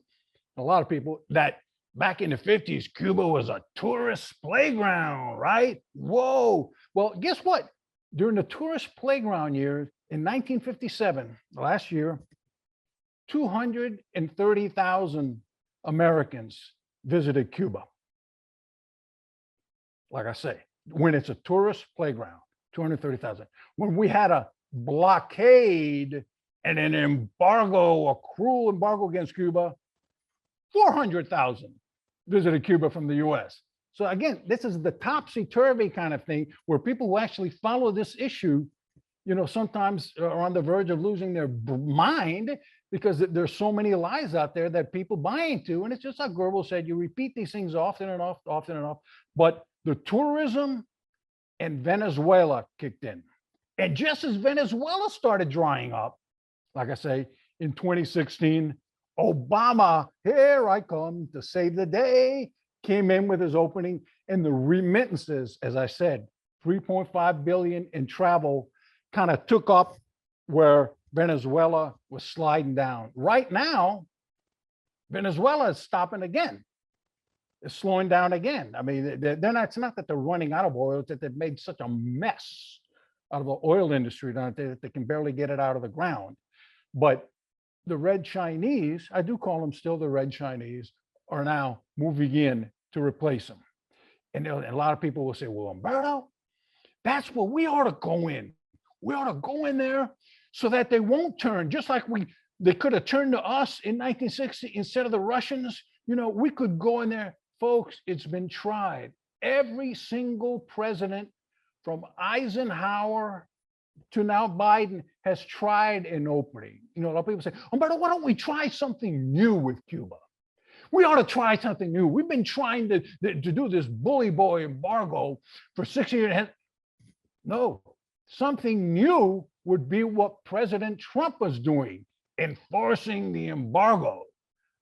a lot of people, that back in the 50s, Cuba was a tourist playground, right? Whoa. Well, guess what? During the tourist playground years in 1957, last year, 230,000 Americans visited Cuba. Like I say, when it's a tourist playground, 230,000. When we had a blockade and an embargo, a cruel embargo against Cuba, 400,000 visited Cuba from the US. So again, this is the topsy-turvy kind of thing where people who actually follow this issue, sometimes are on the verge of losing their mind because there's so many lies out there that people buy into. And it's just like Goebbels said, you repeat these things often and often and often. But the tourism and Venezuela kicked in. And just as Venezuela started drying up, like I say, in 2016, Obama, here I come to save the day, came in with his opening, and the remittances, as I said, 3.5 billion in travel kind of took up where Venezuela was sliding down. Right now, Venezuela is stopping again. It's slowing down again. I mean, they're not, it's not that they're running out of oil, it's that they've made such a mess out of the oil industry that they can barely get it out of the ground. But the Red Chinese, I do call them still the Red Chinese, are now moving in to replace them. And a lot of people will say, well, Humberto, that's where we ought to go in. We ought to go in there so that they won't turn, just like they could have turned to us in 1960 instead of the Russians. We could go in there. Folks, it's been tried. Every single president from Eisenhower to now Biden has tried an opening. A lot of people say, Humberto, why don't we try something new with Cuba? We ought to try something new. We've been trying to do this bully boy embargo for 6 years. No, something new would be what President Trump was doing, enforcing the embargo.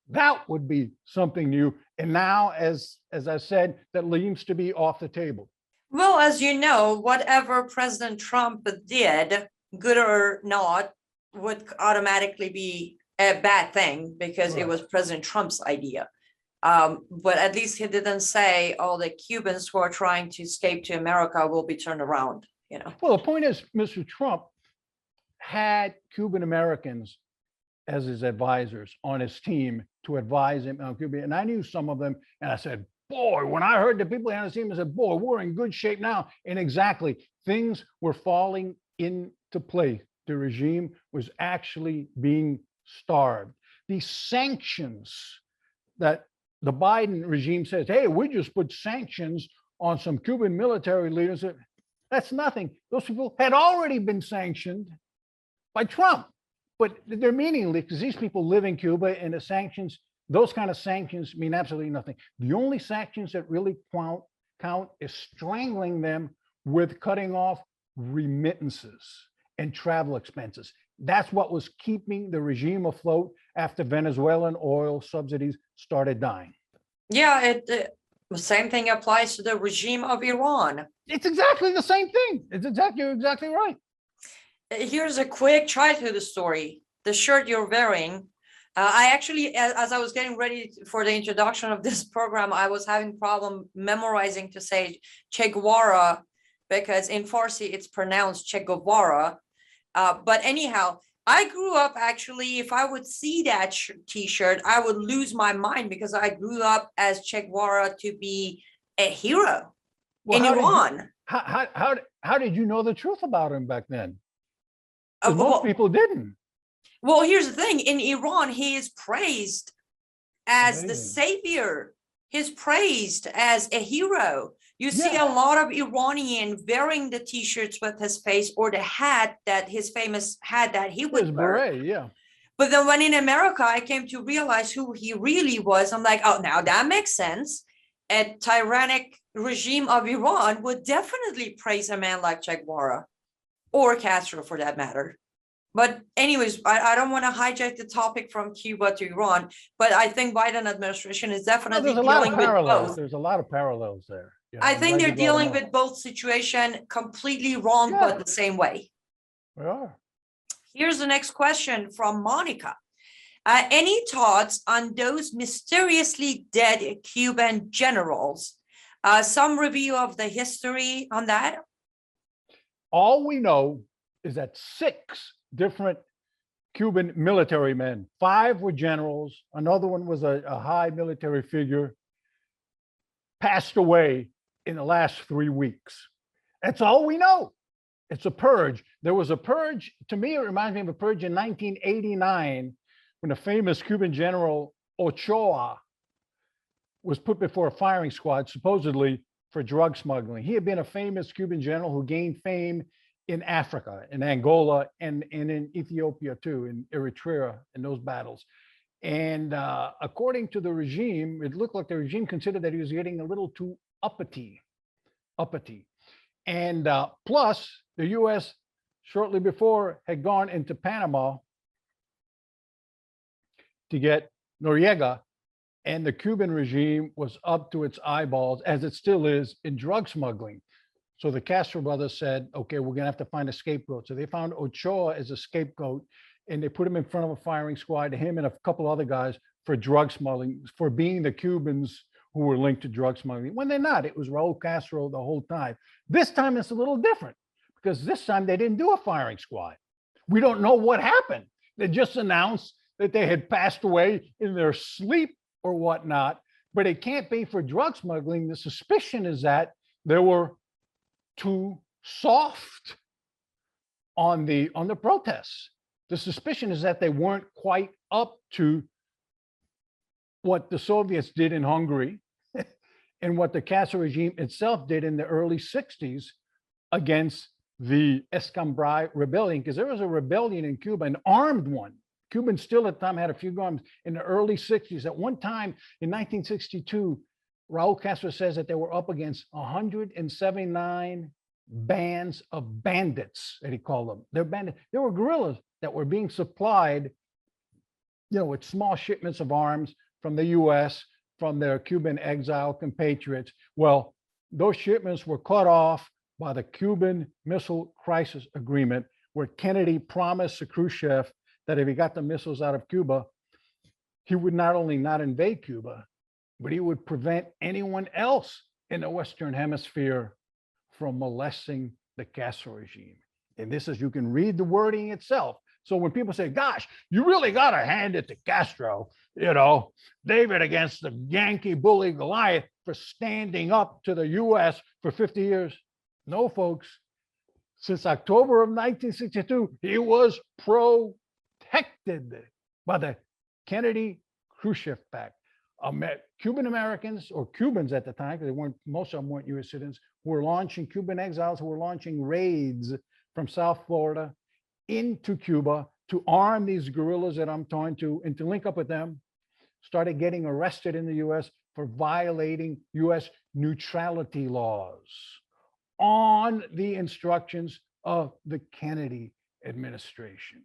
That would be something new. And now, as I said, that seems to be off the table. Well, as you know, whatever President Trump did, good or not, would automatically be a bad thing because it was President Trump's idea. But at least he didn't say all the Cubans who are trying to escape to America will be turned around. Well, the point is, Mr. Trump had Cuban Americans as his advisors on his team to advise him on Cuba. And I knew some of them, and I said, boy, when I heard the people on his team, I said, boy, we're in good shape now. And exactly, things were falling into place. The regime was actually being starved. These sanctions that the Biden regime says, hey, we just put sanctions on some Cuban military leaders. That's nothing. Those people had already been sanctioned by Trump, but they're meaningless because these people live in Cuba, and the sanctions, those kind of sanctions mean absolutely nothing. The only sanctions that really count is strangling them with cutting off remittances and travel expenses. That's what was keeping the regime afloat after Venezuelan oil subsidies started dying. Yeah, the same thing applies to the regime of Iran. It's exactly the same thing. You're exactly right. Here's a quick try to the story. The shirt you're wearing, I actually, as I was getting ready for the introduction of this program, I was having problem memorizing to say Che Guevara, because in Farsi it's pronounced Che Guevara. But anyhow, I grew up actually, if I would see that t-shirt, I would lose my mind because I grew up as Che Guevara to be a hero in Iran. How did you know the truth about him back then? Most people didn't. Well, here's the thing. In Iran, he is praised as the savior. He's praised as a hero. You see a lot of Iranian wearing the t-shirts with his face or the hat, that his famous hat that he would wear. Beret, But then when in America, I came to realize who he really was. I'm like, oh, now that makes sense. A tyrannic regime of Iran would definitely praise a man like Che Guevara or Castro for that matter. But anyways, I don't want to hijack the topic from Cuba to Iran, but I think Biden administration is definitely dealing with both. There's a lot of parallels there. I think they're dealing with both situation completely wrong, but the same way. We are. Here's the next question from Monica. Any thoughts on those mysteriously dead Cuban generals? Some review of the history on that? All we know is that 6 different Cuban military men, 5 were generals, another one was a high military figure, passed away in the last 3 weeks. That's all we know. It's a purge. There was a purge. To me, it reminds me of a purge in 1989 when the famous Cuban general Ochoa was put before a firing squad, supposedly for drug smuggling. He had been a famous Cuban general who gained fame in Africa, in Angola, and in Ethiopia too, in Eritrea, in those battles. And according to the regime, it looked like the regime considered that he was getting a little too uppity. And plus, the U.S. shortly before had gone into Panama to get Noriega, and the Cuban regime was up to its eyeballs, as it still is, in drug smuggling. So the Castro brothers said, okay, we're gonna have to find a scapegoat. So they found Ochoa as a scapegoat, and they put him in front of a firing squad, him and a couple other guys, for drug smuggling, for being the Cubans who were linked to drug smuggling, when they're not. It was Raul Castro the whole time. This time it's a little different, because this time they didn't do a firing squad. We don't know what happened. They just announced that they had passed away in their sleep or whatnot, but it can't be for drug smuggling. The suspicion is that they were too soft on the protests. The suspicion is that they weren't quite up to what the Soviets did in Hungary and what the Castro regime itself did in the early 60s against the Escambray rebellion, because there was a rebellion in Cuba, an armed one. Cubans still at the time had a few guns in the early 60s. At one time in 1962, Raul Castro says that they were up against 179 bands of bandits, that he called them. They're bandits. They were guerrillas that were being supplied, with small shipments of arms from the U.S., from their Cuban exile compatriots. Well, those shipments were cut off by the Cuban Missile Crisis Agreement, where Kennedy promised to Khrushchev that if he got the missiles out of Cuba, he would not only not invade Cuba, but he would prevent anyone else in the Western Hemisphere from molesting the Castro regime. And this is, you can read the wording itself. So when people say, gosh, you really got to hand it to Castro, David against the Yankee bully Goliath for standing up to the US for 50 years. No, folks. Since October of 1962, he was protected by the Kennedy-Khrushchev Pact. Cuban Americans, or Cubans at the time, because most of them weren't US citizens, were launching, Cuban exiles who were launching raids from South Florida into Cuba to arm these guerrillas that I'm talking to, and to link up with them, started getting arrested in the US for violating US neutrality laws on the instructions of the Kennedy administration.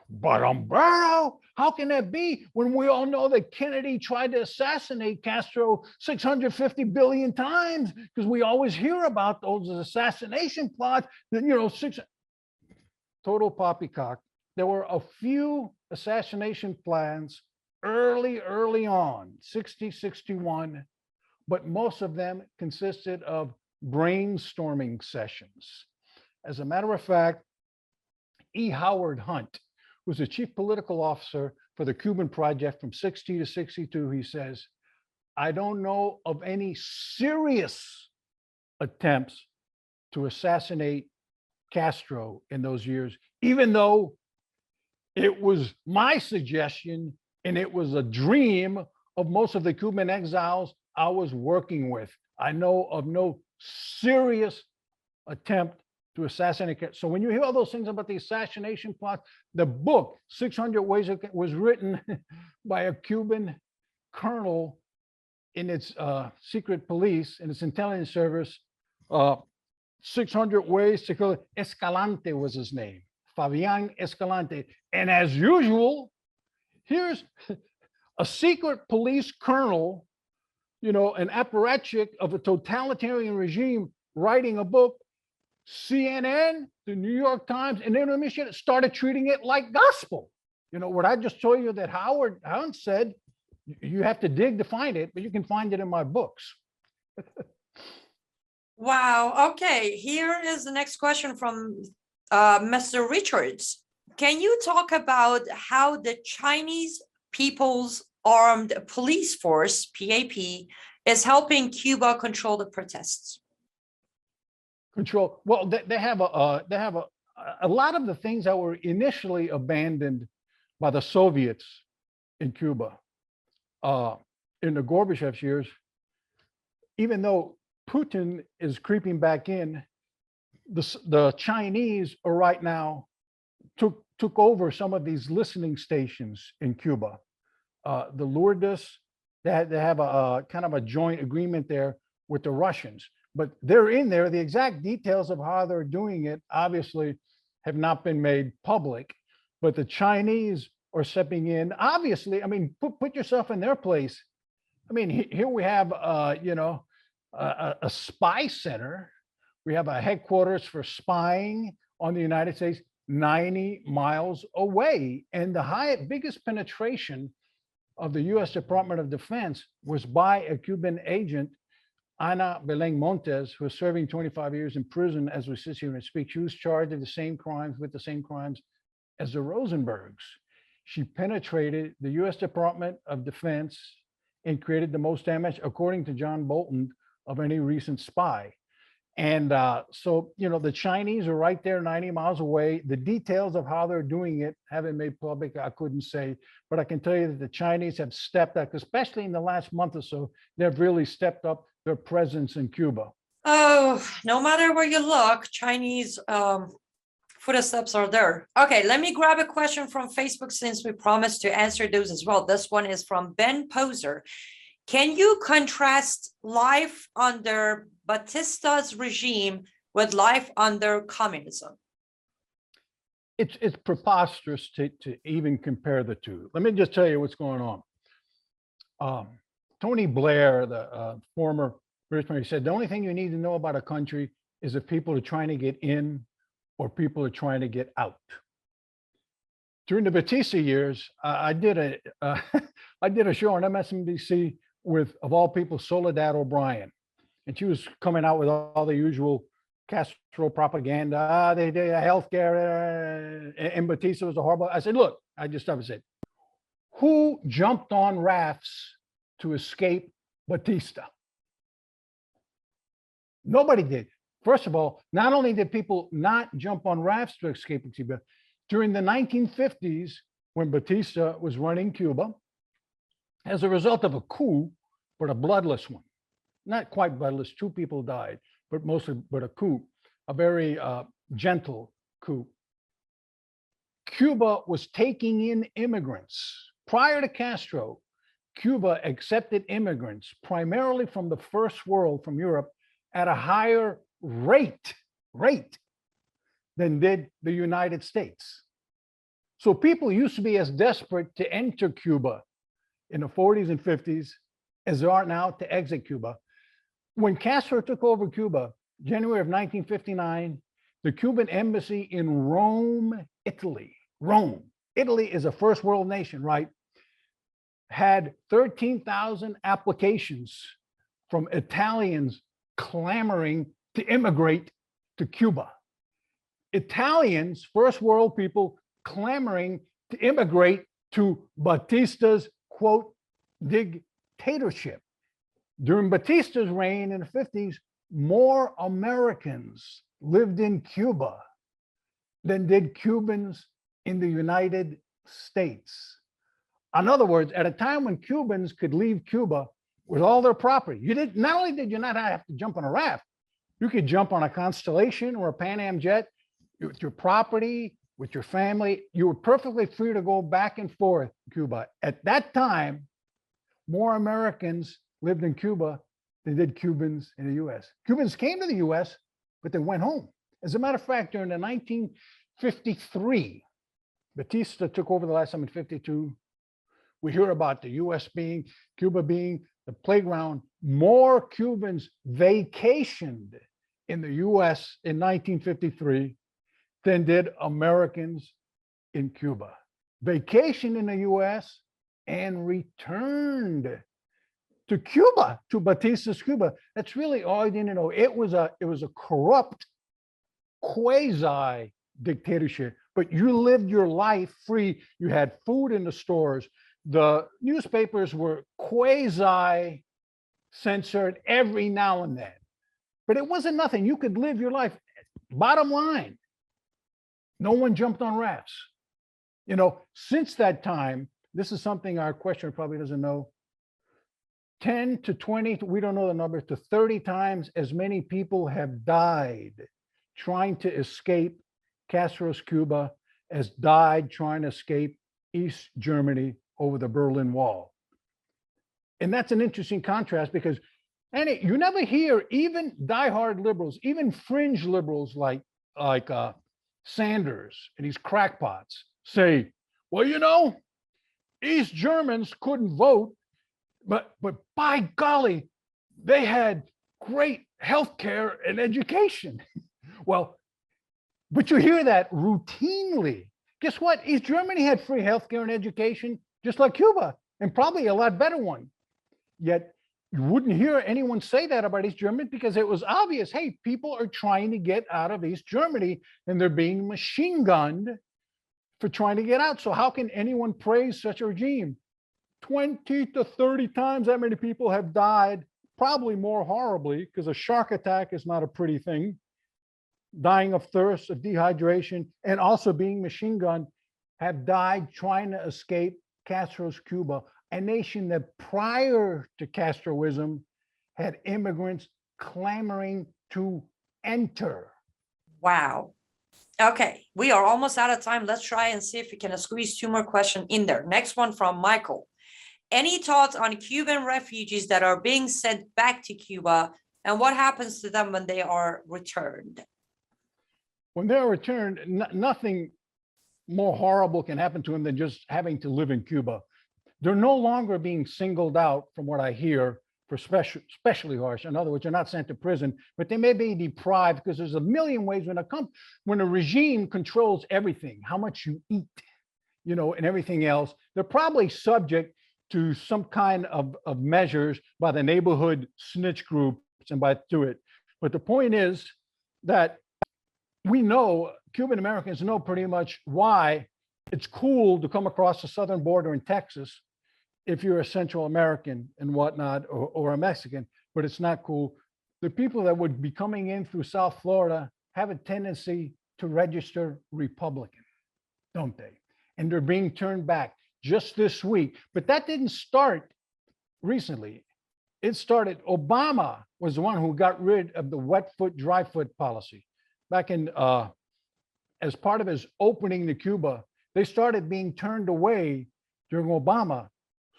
But Humberto, how can that be when we all know that Kennedy tried to assassinate Castro 650 billion times? Because we always hear about those assassination plots that, total poppycock. There were a few assassination plans early on, 60, 61, but most of them consisted of brainstorming sessions. As a matter of fact, E. Howard Hunt was the chief political officer for the Cuban Project from 60 to 62. He says, I don't know of any serious attempts to assassinate Castro in those years, even though it was my suggestion and it was a dream of most of the Cuban exiles I was working with. I know of no serious attempt to assassinate. So when you hear all those things about the assassination plot, the book 600 Ways was written by a Cuban colonel in its secret police, in its intelligence service. 600 Ways to Kill. Escalante was his name, Fabian Escalante. And as usual, here's a secret police colonel, an apparatchik of a totalitarian regime writing a book. CNN, the New York Times, and then started treating it like gospel. You know, what I just told you that Howard said, you have to dig to find it, but you can find it in my books. Wow. Okay. Here is the next question from Mr. Richards. Can you talk about how the Chinese People's Armed Police Force, PAP, is helping Cuba control the protests? Control. Well, they have a lot of the things that were initially abandoned by the Soviets in Cuba in the Gorbachev's years. Even though Putin is creeping back in, the Chinese are right now took over some of these listening stations in Cuba. The Lourdes, they have a kind of a joint agreement there with the Russians, but they're in there. The exact details of how they're doing it obviously have not been made public, but the Chinese are stepping in. Obviously, I mean, put yourself in their place. I mean, here we have, you know, a spy center. We have a headquarters for spying on the United States 90 miles away. And the biggest penetration of the US Department of Defense was by a Cuban agent, Ana Belén Montes, who is serving 25 years in prison as we sit here and speak. She was charged with the same crimes as the Rosenbergs. She penetrated the US Department of Defense and created the most damage, according to John Bolton, of any recent spy. And so, you know, the Chinese are right there 90 miles away. The details of how they're doing it haven't made public. I couldn't say, but I can tell you that the Chinese have stepped up, especially in the last month or so, they've really stepped up their presence in Cuba. Oh, no matter where you look, Chinese footsteps are there. Okay, let me grab a question from Facebook since we promised to answer those as well. This one is from Ben Poser. Can you contrast life under Batista's regime with life under communism? It's preposterous to even compare the two. Let me just tell you what's going on. Tony Blair, the former British mayor, said the only thing you need to know about a country is if people are trying to get in or people are trying to get out. During the Batista years, I did a show on MSNBC with, of all people, Soledad O'Brien, and she was coming out with all the usual Castro propaganda. They did healthcare, and Batista was a horrible. I said, look, I just stopped and said, who jumped on rafts to escape Batista? Nobody did. First of all, not only did people not jump on rafts to escape Cuba, during the 1950s, when Batista was running Cuba, as a result of a coup, but a bloodless one, not quite bloodless, 2 people died, but a coup, a very gentle coup. Cuba was taking in immigrants. Prior to Castro, Cuba accepted immigrants primarily from the first world, from Europe, at a higher rate than did the United States. So people used to be as desperate to enter Cuba in the 40s and 50s as they are now to exit Cuba. When Castro took over Cuba, January of 1959, the Cuban embassy in Rome, Italy is a first world nation, right? Had 13,000 applications from Italians clamoring to immigrate to Cuba. Italians, first world people, clamoring to immigrate to Batista's, quote, dictatorship. During Batista's reign in the 50s, more Americans lived in Cuba than did Cubans in the United States. In other words, at a time when Cubans could leave Cuba with all their property, not only did you not have to jump on a raft, you could jump on a Constellation or a Pan Am jet with your property, with your family. You were perfectly free to go back and forth Cuba. At that time, more Americans lived in Cuba than did Cubans in the US. Cubans came to the US, but they went home. As a matter of fact, during the 1953, Batista took over the last time in 52. We hear about the Cuba being the playground. More Cubans vacationed in the US in 1953 than did Americans in Cuba. vacationed in the US, and returned to Cuba, to Batista's Cuba. That's really all you need to know. It was a corrupt quasi dictatorship, but you lived your life free. You had food in the stores. The newspapers were quasi censored every now and then, but it wasn't nothing. You could live your life. Bottom line, no one jumped on rafts. You know, since that time, this is something our questioner probably doesn't know. 10 to 20, we don't know the number, to 30 times as many people have died trying to escape Castro's Cuba as died trying to escape East Germany over the Berlin Wall. And that's an interesting contrast because you never hear even diehard liberals, even fringe liberals like Sanders and these crackpots say, well, you know, East Germans couldn't vote, but by golly, they had great health care and education. Well, but you hear that routinely. Guess what? East Germany had free health care and education, just like Cuba, and probably a lot better one. Yet you wouldn't hear anyone say that about East Germany because it was obvious, hey, people are trying to get out of East Germany and they're being machine gunned for trying to get out. So how can anyone praise such a regime? 20 to 30 times that many people have died, probably more horribly, because a shark attack is not a pretty thing. Dying of thirst, of dehydration, and also being machine gunned, have died trying to escape Castro's Cuba, a nation that prior to Castroism had immigrants clamoring to enter. Wow. Okay, we are almost out of time. Let's try and see if we can squeeze two more questions in there. Next one from Michael. Any thoughts on Cuban refugees that are being sent back to Cuba and what happens to them when they are returned? When they're returned, nothing more horrible can happen to them than just having to live in Cuba. They're no longer being singled out, from what I hear, for especially harsh. In other words, they're not sent to prison, but they may be deprived because there's a million ways when a regime controls everything, how much you eat, you know, and everything else. They're probably subject to some kind of measures by the neighborhood snitch groups and to it. But the point is that we know, Cuban Americans know pretty much why it's cool to come across the southern border in Texas if you're a Central American and whatnot, or a Mexican, but it's not cool. The people that would be coming in through South Florida have a tendency to register Republican, don't they? And they're being turned back just this week. But that didn't start recently. It started, Obama was the one who got rid of the wet foot, dry foot policy. Back in, as part of his opening to Cuba, they started being turned away during Obama.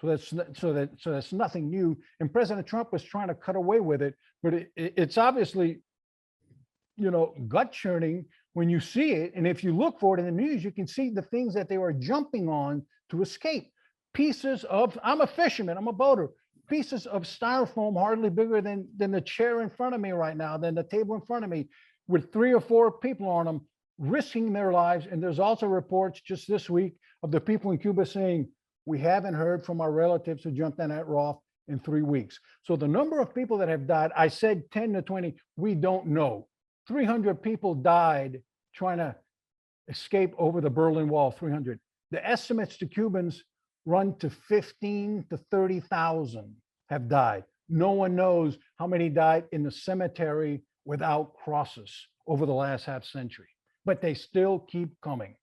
So that's nothing new. And President Trump was trying to cut away with it, but it's obviously, you know, gut churning when you see it. And if you look for it in the news, you can see the things that they were jumping on to escape. Pieces of, I'm a fisherman, I'm a boater, pieces of styrofoam hardly bigger than the chair in front of me right now, than the table in front of me, with 3 or 4 people on them, risking their lives. And there's also reports just this week of the people in Cuba saying, we haven't heard from our relatives who jumped on that raft in 3 weeks. So the number of people that have died, I said 10 to 20, we don't know. 300 people died trying to escape over the Berlin Wall, 300. The estimates to Cubans run to 15 to 30,000 have died. No one knows how many died in the cemetery without crosses over the last half century, but they still keep coming.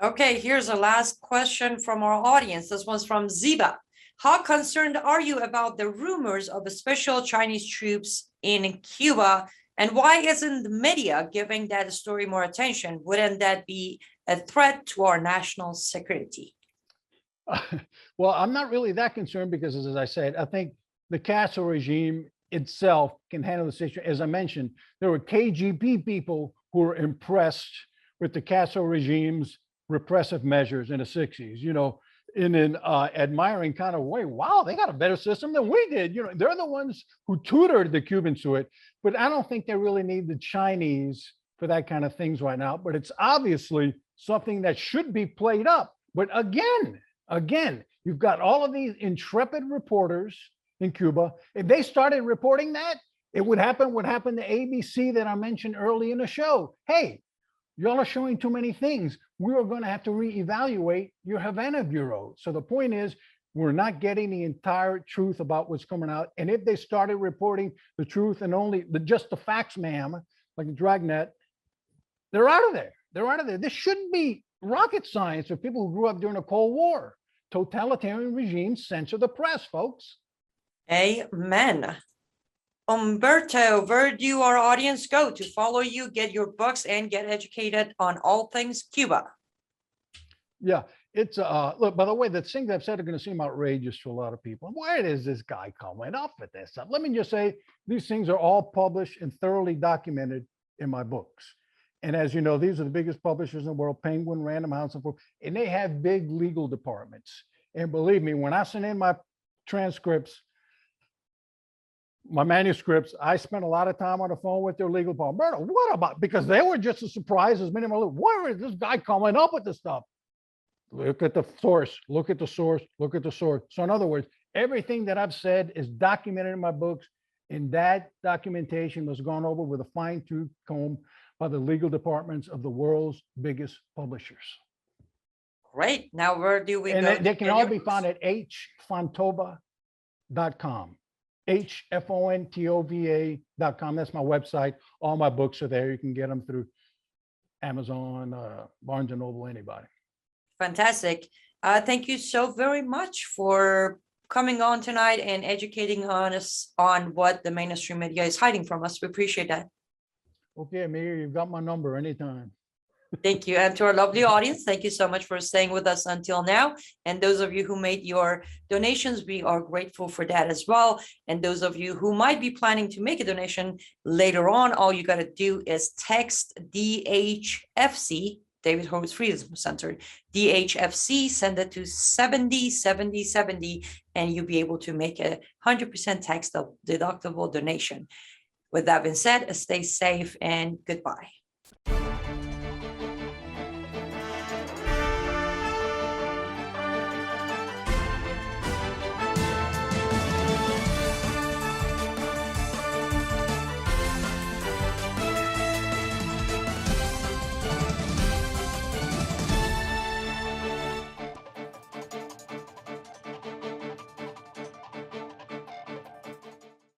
Okay, here's a last question from our audience. This one's from Zeba. How concerned are you about the rumors of special Chinese troops in Cuba? And why isn't the media giving that story more attention? Wouldn't that be a threat to our national security? Well, I'm not really that concerned because, as I said, I think the Castro regime itself can handle the situation. As I mentioned, there were KGB people who were impressed with the Castro regime's repressive measures in the 60s, you know, in an admiring kind of way. Wow, they got a better system than we did. You know, they're the ones who tutored the Cubans to it. But I don't think they really need the Chinese for that kind of things right now. But it's obviously something that should be played up. But again, you've got all of these intrepid reporters in Cuba. If they started reporting that, it would happen what happened to ABC that I mentioned early in the show. Hey, y'all are showing too many things. We are going to have to reevaluate your Havana Bureau. So the point is, we're not getting the entire truth about what's coming out. And if they started reporting the truth and only just the facts, ma'am, like a Dragnet, they're out of there. They're out of there. This shouldn't be rocket science for people who grew up during the Cold War. Totalitarian regimes censor the press, folks. Amen. Humberto, where do our audience go to follow you, get your books, and get educated on all things Cuba? Yeah, it's look, by the way, the things I've said are going to seem outrageous to a lot of people. Where is this guy coming up with this stuff? Let me just say, these things are all published and thoroughly documented in my books. And as you know, these are the biggest publishers in the world, Penguin, Random House, and they have big legal departments. And believe me, when I send in my transcripts, my manuscripts, I spent a lot of time on the phone with their legal department. What about? Because they were just as surprised as many of my, where is this guy coming up with this stuff? Look at the source, look at the source, look at the source. So in other words, everything that I've said is documented in my books, and that documentation was gone over with a fine-tooth comb by the legal departments of the world's biggest publishers. Great. Now, where do we go? And they can all be found at hfontova.com. hfontova.com. That's my website. All my books are there. You can get them through Amazon, Barnes and Noble, anybody. Fantastic. Thank you so very much for coming on tonight and educating us on what the mainstream media is hiding from us. We appreciate that. Okay, Amir, you've got my number anytime. Thank you. And to our lovely audience, thank you so much for staying with us until now. And those of you who made your donations, we are grateful for that as well. And those of you who might be planning to make a donation later on, all you got to do is text DHFC, David Horowitz Freedom Center, DHFC, send it to 707070, and you'll be able to make a 100% tax deductible donation. With that being said, stay safe and goodbye.